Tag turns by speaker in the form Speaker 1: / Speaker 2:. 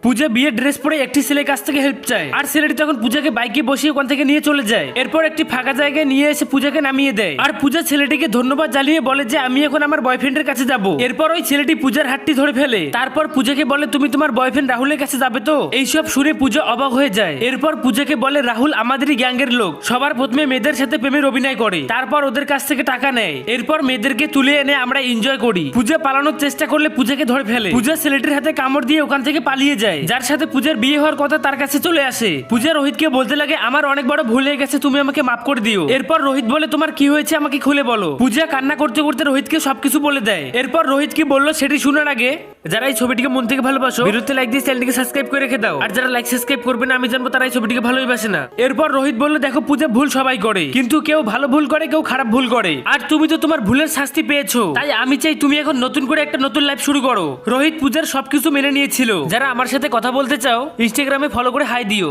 Speaker 1: পূজা বিয়ের ড্রেস পরে একটি ছেলের কাছ থেকে হেল্প চায়, আর ছেলেটি তখন পূজাকে বাইকে বসিয়ে ওখান থেকে নিয়ে চলে যায়। এরপর একটি ফাঁকা জায়গায় নিয়ে এসে পূজাকে নামিয়ে দেয়, আর পূজা ছেলেটিকে ধন্যবাদ জানিয়ে বলে যে আমি এখন আমার বয়ফ্রেন্ডের কাছে যাব। এরপর ওই ছেলেটি পূজার হাতটি ধরে ফেলে, তারপর পূজাকে বলে তুমি তোমার বয়ফ্রেন্ড রাহুলের কাছে যাবে তো। এইসব শুনে পূজা অবাক হয়ে যায়। এরপর পূজাকে বলে রাহুল আমাদেরই গ্যাংয়ের লোক, সবার প্রথমে মেয়েদের সাথে প্রেমের অভিনয় করে, তারপর ওদের কাছ থেকে টাকা নেয়, এরপর মেয়েদেরকে তুলে এনে আমরা এনজয় করি। পূজা পালানোর চেষ্টা করলে পূজাকে ধরে ফেলে, পূজা ছেলেটির হাতে কামড় দিয়ে ওখান থেকে পালিয়ে যায়। যার সাথে পূজার বিয়ে হওয়ার কথা তার কাছে চলে আসে। পূজা রোহিতকে বলতে লাগে আমার অনেক বড় ভুল হয়ে গেছে, তুমি আমাকে মাফ করে দিও। এরপর রোহিত বলে তোমার কি হয়েছে আমাকে খুলে বলো। পূজা কান্না করতে করতে রোহিতকে সবকিছু বলে দেয়। এরপর রোহিত কি বললো সেটি শোনার আগে যারা এই ছবিটিকে মন থেকে ভালোবাসো ভিডিওতে লাইক দিয়ে চ্যানেলটিকে সাবস্ক্রাইব করে রেখে দাও, আর যারা লাইক সাবস্ক্রাইব করবে না আমি জানবো তারা এই ছবিটিকে ভালোবাসে না। এরপর রোহিত বলল দেখো পূজা ভুল সবাই করে, কিন্তু কেউ ভালো ভুল করে কেউ খারাপ ভুল করে, আর তুমি তো তোমার ভুলের শাস্তি পেয়েছো, তাই আমি চাই তুমি এখন নতুন করে একটা নতুন লাইফ শুরু করো। রোহিত পূজার সবকিছু মেনে নিয়েছিল। যারা আমার সাথে কথা বলতে চাও ইনস্টাগ্রামে ফলো করে হাই দিও।